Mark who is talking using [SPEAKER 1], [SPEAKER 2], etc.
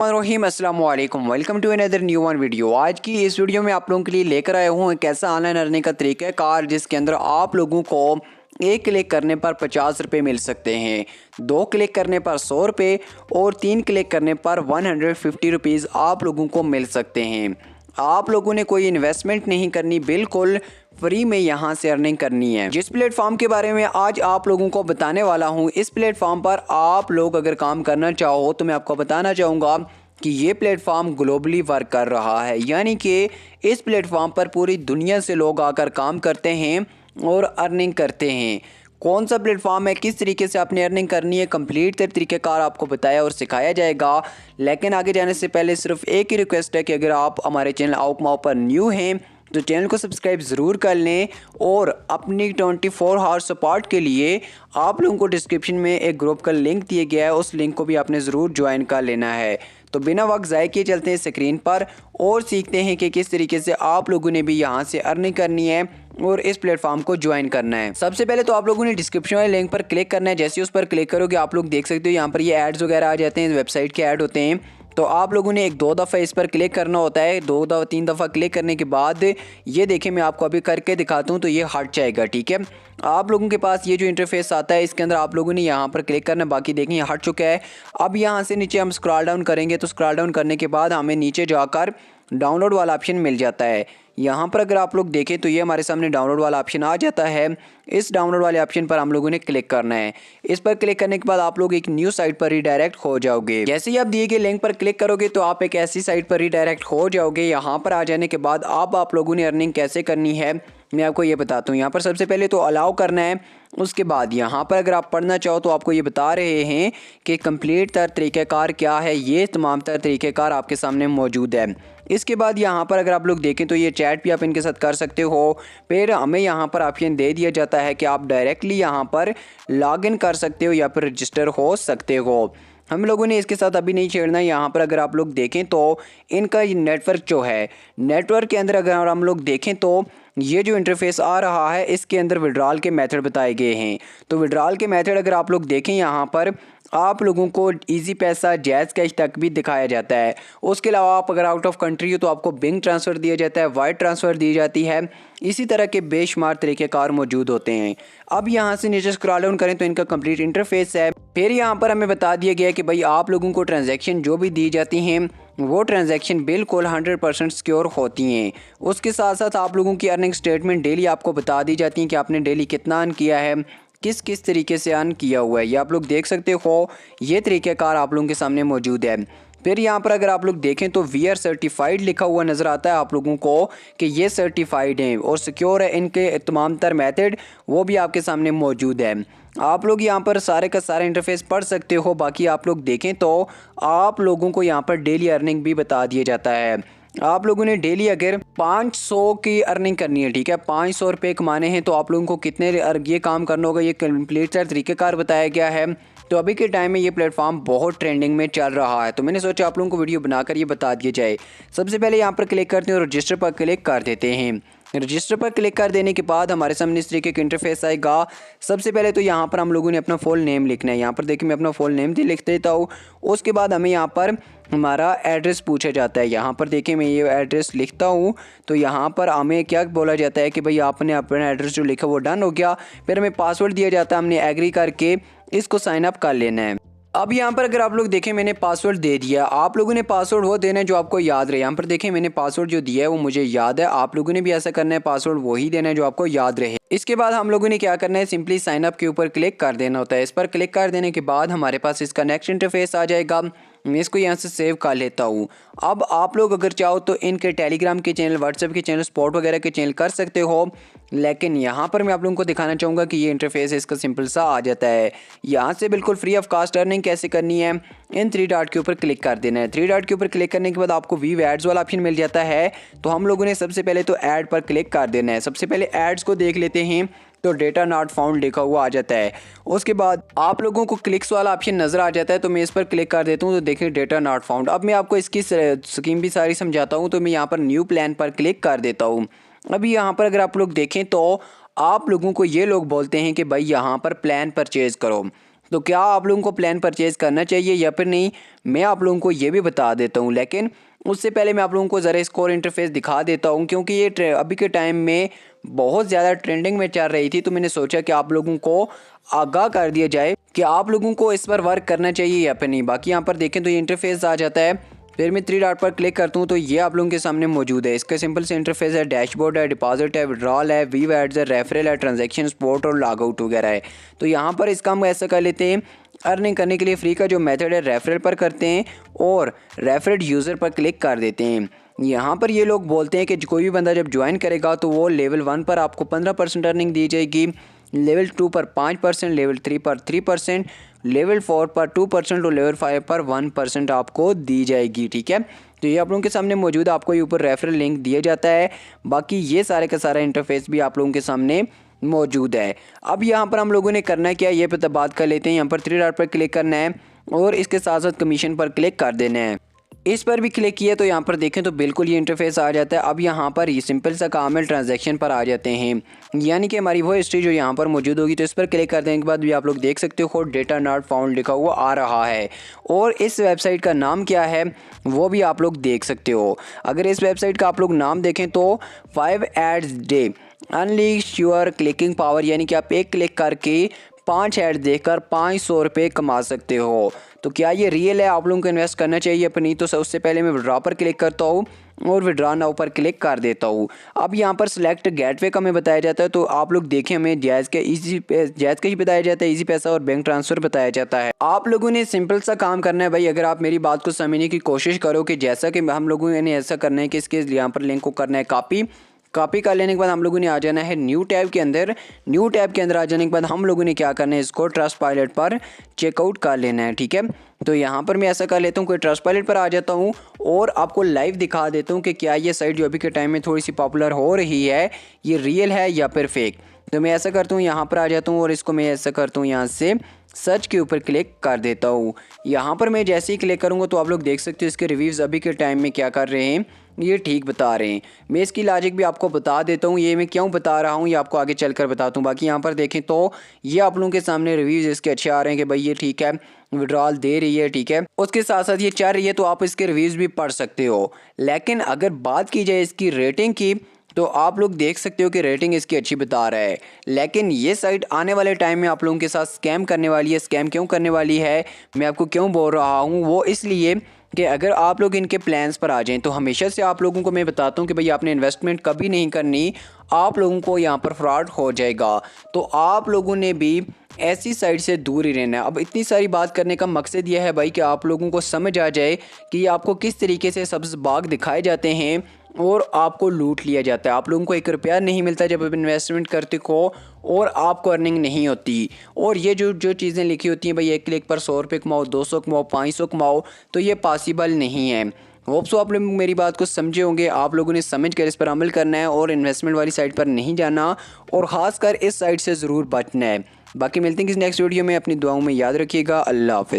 [SPEAKER 1] रहीम अस्सलाम वालेकुम, welcome to another new one video. आज की इस वीडियो में आप लोगों के लिए लेकर आया हूँ एक ऐसा ऑनलाइन अर्निंग का तरीक़ाकार जिसके अंदर आप लोगों को एक क्लिक करने पर 50 रुपये मिल सकते हैं, 2 क्लिक करने पर 100 रुपये और 3 क्लिक करने पर 150 रुपीज़ आप लोगों को मिल सकते हैं। आप लोगों ने कोई इन्वेस्टमेंट नहीं करनी, बिल्कुल फ्री में यहाँ से अर्निंग करनी है। जिस प्लेटफॉर्म के बारे में आज आप लोगों को बताने वाला हूँ, इस प्लेटफॉर्म पर आप लोग अगर काम करना चाहो तो मैं आपको बताना चाहूँगा कि ये प्लेटफॉर्म ग्लोबली वर्क कर रहा है, यानी कि इस प्लेटफॉर्म पर पूरी दुनिया से लोग आकर काम करते हैं और अर्निंग करते हैं। कौन सा प्लेटफॉर्म है, किस तरीके से आपने अर्निंग करनी है, कंप्लीट तरीक़ेकार आपको बताया और सिखाया जाएगा। लेकिन आगे जाने से पहले सिर्फ एक ही रिक्वेस्ट है कि अगर आप हमारे चैनल आउकमाओ पर न्यू हैं तो चैनल को सब्सक्राइब ज़रूर कर लें और अपनी 24 आवर सपोर्ट के लिए आप लोगों को डिस्क्रिप्शन में एक ग्रुप का लिंक दिया गया है, उस लिंक को भी आपने ज़रूर ज्वाइन कर लेना है। तो बिना वक्त ज़ाय किए चलते हैं स्क्रीन पर और सीखते हैं कि किस तरीके से आप लोगों ने भी यहाँ से अर्निंग करनी है और इस प्लेटफॉर्म को ज्वाइन करना है। सबसे पहले तो आप लोगों ने डिस्क्रिप्शन वाले लिंक पर क्लिक करना है। जैसे उस पर क्लिक करोगे आप लोग देख सकते हो यहाँ पर ये एड्स वगैरह आ जाते हैं, वेबसाइट के ऐड होते हैं। तो आप लोगों ने 1-2 दफ़ा इस पर क्लिक करना होता है। 2-3 दफ़ा क्लिक करने के बाद ये देखिए, मैं आपको अभी करके दिखाता हूँ तो ये हट जाएगा, ठीक है। आप लोगों के पास ये जो इंटरफेस आता है इसके अंदर आप लोगों ने यहाँ पर क्लिक करना, बाकी देखें ये हट चुका है। अब यहाँ से नीचे हम स्क्रॉल डाउन करेंगे तो स्क्रॉल डाउन करने के बाद हमें नीचे जाकर डाउनलोड वाला ऑप्शन मिल जाता है। यहाँ पर अगर आप लोग देखें तो ये हमारे सामने डाउनलोड वाला ऑप्शन आ जाता है। इस डाउनलोड वाले ऑप्शन पर हम लोगों ने क्लिक करना है। इस पर क्लिक करने के बाद आप लोग एक न्यू साइट पर रीडायरेक्ट हो जाओगे। जैसे ही आप दिए गए लिंक पर क्लिक करोगे तो आप एक ऐसी साइट पर रीडायरेक्ट हो जाओगे। यहाँ पर आ जाने के बाद आप लोगों ने अर्निंग कैसे करनी है मैं आपको ये बताता हूँ। यहाँ पर सबसे पहले तो अलाउ करना है, उसके बाद यहाँ पर अगर आप पढ़ना चाहो तो आपको ये बता रहे हैं कि कंप्लीट तरीक़ेकार क्या है। ये तमाम तरीक़ेकार आपके सामने मौजूद है। इसके बाद यहाँ पर अगर आप लोग देखें तो ये चैट भी आप इनके साथ कर सकते हो। फिर हमें यहाँ पर ऑप्शन दे दिया जाता है कि आप डायरेक्टली यहाँ पर लॉगिन कर सकते हो या फिर रजिस्टर हो सकते हो। हम लोगों ने इसके साथ अभी नहीं छेड़ना। यहाँ पर अगर आप लोग देखें तो इनका नेटवर्क जो है, नेटवर्क के अंदर अगर हम लोग देखें तो ये जो इंटरफेस आ रहा है इसके अंदर विड्रॉल के मेथड बताए गए हैं। तो विड्रॉल के मेथड अगर आप लोग देखें यहाँ पर आप लोगों को इजी पैसा, जैज़ कैश तक भी दिखाया जाता है। उसके अलावा आप अगर आउट ऑफ कंट्री हो तो आपको बैंक ट्रांसफ़र दिया जाता है, वायर ट्रांसफ़र दी जाती है। इसी तरह के बेशुमार तरीक़ेकार मौजूद होते हैं। अब यहाँ से नीचे स्क्रॉल डाउन करें तो इनका कंप्लीट इंटरफेस है। फिर यहाँ पर हमें बता दिया गया है कि भाई आप लोगों को ट्रांजैक्शन जो भी दी जाती हैं वो ट्रांजैक्शन बिल्कुल 100% सिक्योर होती हैं। उसके साथ साथ आप लोगों की अर्निंग स्टेटमेंट डेली आपको बता दी जाती है कि आपने डेली कितना अर्न किया है, किस किस तरीके से अर्न किया हुआ है। ये आप लोग देख सकते हो, ये तरीक़ेकार आप लोगों के सामने मौजूद है। फिर यहाँ पर अगर आप लोग देखें तो वी आर सर्टिफाइड लिखा हुआ नज़र आता है आप लोगों को कि ये सर्टिफाइड हैं और सिक्योर है। इनके तमाम तर मेथड वो भी आपके सामने मौजूद है। आप लोग यहाँ पर सारे का सारा इंटरफेस पढ़ सकते हो। बाकी आप लोग देखें तो आप लोगों को यहाँ पर डेली अर्निंग भी बता दिया जाता है। आप लोगों ने डेली अगर 500 की अर्निंग करनी है, ठीक है, 500 रुपये कमाने हैं तो आप लोगों को कितने ये काम करना होगा, ये कंप्लीट तरीक़ेकार बताया गया है। तो अभी के टाइम में ये प्लेटफॉर्म बहुत ट्रेंडिंग में चल रहा है, तो मैंने सोचा आप लोगों को वीडियो बनाकर ये बता दिया जाए। सबसे पहले यहाँ पर क्लिक करते हैं और रजिस्टर पर क्लिक कर देते हैं। रजिस्टर पर क्लिक कर देने के बाद हमारे सामने इस तरीके का इंटरफेस आएगा। सबसे पहले तो यहाँ पर हम लोगों ने अपना फुल नेम लिखना है। यहाँ पर देखिए मैं अपना फुल नेम भी लिख देता हूँ। उसके बाद हमें यहाँ पर हमारा एड्रेस पूछा जाता है। यहाँ पर देखिए मैं ये एड्रेस लिखता हूँ तो यहाँ पर हमें क्या बोला जाता है कि भाई आपने अपना एड्रेस जो लिखा वो डन हो गया। फिर हमें पासवर्ड दिया जाता है, हमने एग्री करके इसको साइन अप कर लेना है। अब यहाँ पर अगर आप लोग देखें मैंने पासवर्ड दे दिया। आप लोगों ने पासवर्ड वो देना है जो आपको याद रहे। यहाँ पर देखें मैंने पासवर्ड जो दिया है वो मुझे याद है, आप लोगों ने भी ऐसा करना है, पासवर्ड वही देना है जो आपको याद रहे। इसके बाद हम लोगों ने क्या करना है, सिंपली साइन अप के ऊपर क्लिक कर देना होता है। इस पर क्लिक कर देने के बाद हमारे पास इसका नेक्स्ट इंटरफेस आ जाएगा। मैं इसको यहाँ से सेव कर लेता हूँ। अब आप लोग अगर चाहो तो इनके टेलीग्राम के चैनल, व्हाट्सएप के चैनल, स्पॉट वगैरह के चैनल कर सकते हो। लेकिन यहाँ पर मैं आप लोगों को दिखाना चाहूँगा कि ये इंटरफेस इसका सिंपल सा आ जाता है। यहाँ से बिल्कुल फ्री ऑफ कास्ट अर्निंग कैसे करनी है, इन 3 डॉट के ऊपर क्लिक कर देना है। 3 डॉट के ऊपर क्लिक करने के बाद आपको व्यू एड्स वाला ऑप्शन मिल जाता है। तो हम लोगों ने सबसे पहले तो ऐड पर क्लिक कर देना है। सबसे पहले एड्स को देख लेते हैं तो डेटा नॉट फाउंड लिखा हुआ आ जाता है। उसके बाद आप लोगों को क्लिक्स वाला ऑप्शन नज़र आ जाता है। तो मैं इस पर क्लिक कर देता हूँ तो देखिए डेटा नॉट फाउंड। अब मैं आपको इसकी स्कीम भी सारी समझाता हूँ। तो मैं यहाँ पर न्यू प्लान पर क्लिक कर देता हूँ। अभी यहाँ पर अगर आप लोग देखें तो आप लोगों को ये लोग बोलते हैं कि भाई यहाँ पर प्लान परचेज़ करो। तो क्या आप लोगों को प्लान परचेज़ करना चाहिए या फिर नहीं, मैं आप लोगों को ये भी बता देता हूँ। लेकिन उससे पहले मैं आप लोगों को ज़रा इसको और इंटरफेस दिखा देता हूँ, क्योंकि ये अभी के टाइम में बहुत ज़्यादा ट्रेंडिंग में चल रही थी। तो मैंने सोचा कि आप लोगों को आगाह कर दिया जाए कि आप लोगों को इस पर वर्क करना चाहिए या फिर नहीं। बाकी यहाँ पर देखें तो ये इंटरफेस आ जाता है। फिर मैं 3 डॉट पर क्लिक करता हूँ तो ये आप लोगों के सामने मौजूद है। इसका सिंपल से इंटरफेस है, डैशबोर्ड है, डिपॉजिट है, विड्रॉल है, वीव एड्स है, रेफरल है, ट्रांजैक्शन सपोर्ट और लॉग आउट वगैरह है। तो यहाँ पर इसका हम ऐसा कर लेते हैं, अर्निंग करने के लिए फ्री का जो मेथड है रेफरल पर करते हैं और रेफरड यूज़र पर क्लिक कर देते हैं। यहाँ पर ये लोग बोलते हैं कि कोई भी बंदा जब ज्वाइन करेगा तो वो लेवल 1 पर आपको 15% अर्निंग दी जाएगी, लेवल 2 पर 5%, लेवल 3 पर 3%, लेवल 4 पर 2% और लेवल 5 पर 1% आपको दी जाएगी। ठीक है, तो ये आप लोगों के सामने मौजूद है, आपको ये ऊपर रेफरल लिंक दिया जाता है। बाकी ये सारे का सारा इंटरफेस भी आप लोगों के सामने मौजूद है। अब यहाँ पर हम लोगों ने करना क्या, ये पता बात कर लेते हैं। यहाँ पर 3 डॉट पर क्लिक करना है और इसके साथ साथ कमीशन पर क्लिक कर देना है। इस पर भी क्लिक किया तो यहाँ पर देखें तो बिल्कुल ये इंटरफेस आ जाता है। अब यहाँ पर ये सिंपल सा काम है, ट्रांजैक्शन पर आ जाते हैं, यानी कि हमारी वो हिस्ट्री जो यहाँ पर मौजूद होगी। तो इस पर क्लिक कर देने के बाद भी आप लोग देख सकते हो डेटा नॉट फाउंड लिखा हुआ आ रहा है और इस वेबसाइट का नाम क्या है वो भी आप लोग देख सकते हो। अगर इस वेबसाइट का आप लोग नाम देखें तो 5 ads day unleash your clicking power, यानी कि आप एक क्लिक करके 5 ऐड देखकर 500 रुपये कमा सकते हो। तो क्या ये रियल है, आप लोगों को इन्वेस्ट करना चाहिए या नहीं? तो उससे पहले मैं विड्रॉ पर क्लिक करता हूँ और विड्रॉ नाउ पर क्लिक कर देता हूँ। अब यहाँ पर सिलेक्ट गेटवे का हमें बताया जाता है। तो आप लोग देखें, हमें जायज़ का ही बताया जाता है, इजी पैसा और बैंक ट्रांसफ़र बताया जाता है। आप लोगों ने सिंपल सा काम करना है भाई। अगर आप मेरी बात को समझने की कोशिश करो कि जैसा कि हम लोगों ने ऐसा करना है कि इसके यहाँ पर लिंक को करना है कॉपी कर लेने के बाद हम लोगों ने आ जाना है न्यू टैब के अंदर। न्यू टैब के अंदर आ जाने के बाद हम लोगों ने क्या करना है, इसको ट्रस्ट पायलट पर चेकआउट कर लेना है। ठीक है, तो यहाँ पर मैं ऐसा कर लेता हूँ, कोई ट्रस्ट पायलट पर आ जाता हूँ और आपको लाइव दिखा देता हूँ कि क्या ये साइट जो अभी के टाइम में थोड़ी सी पॉपुलर हो रही है ये रियल है या फिर फेक। तो मैं ऐसा करता हूँ, यहाँ पर आ जाता हूँ और इसको मैं ऐसा करता हूँ, यहाँ से सर्च के ऊपर क्लिक कर देता हूँ। यहाँ पर मैं जैसे ही क्लिक करूँगा तो आप लोग देख सकते हो इसके रिव्यूज़ अभी के टाइम में क्या कर रहे हैं, ये ठीक बता रहे हैं। मैं इसकी लॉजिक भी आपको बता देता हूँ, ये मैं क्यों बता रहा हूँ ये आपको आगे चलकर बताता हूँ। बाकी यहाँ पर देखें तो ये आप लोगों के सामने रिव्यूज़ इसके अच्छे आ रहे हैं कि भाई ये ठीक है, विड्रॉल दे रही है, ठीक है, उसके साथ साथ ये चल रही है, तो आप इसके रिव्यूज़ भी पढ़ सकते हो। लेकिन अगर बात की जाए इसकी रेटिंग की तो आप लोग देख सकते हो कि रेटिंग इसकी अच्छी बता रहा है। लेकिन ये साइट आने वाले टाइम में आप लोगों के साथ स्कैम करने वाली है। स्कैम क्यों करने वाली है, मैं आपको क्यों बोल रहा हूँ, वो इसलिए कि अगर आप लोग इनके प्लान्स पर आ जाएं तो हमेशा से आप लोगों को मैं बताता हूं कि भाई आपने इन्वेस्टमेंट कभी नहीं करनी, आप लोगों को यहां पर फ्रॉड हो जाएगा। तो आप लोगों ने भी ऐसी साइट से दूर ही रहना है। अब इतनी सारी बात करने का मकसद यह है भाई कि आप लोगों को समझ आ जाए कि आपको किस तरीके से सब्ज़ बाग दिखाए जाते हैं और आपको लूट लिया जाता है। आप लोगों को 1 रुपया नहीं मिलता जब आप इन्वेस्टमेंट करते हो और आपको अर्निंग नहीं होती। और ये जो चीज़ें लिखी होती हैं भाई 1 क्लिक पर 100 रुपये कमाओ, 200 कमाओ, 500 कमाओ, तो ये पॉसिबल नहीं है। होप सो आप लोग मेरी बात को समझे होंगे। आप लोगों ने समझ कर इस पर अमल करना है और इन्वेस्टमेंट वाली साइट पर नहीं जाना और ख़ासकर इस साइट से ज़रूर बचना है। बाकी मिलते हैं किसी नेक्स्ट वीडियो में, अपनी दुआओं में याद रखिएगा। अल्लाह हाफ़िज़।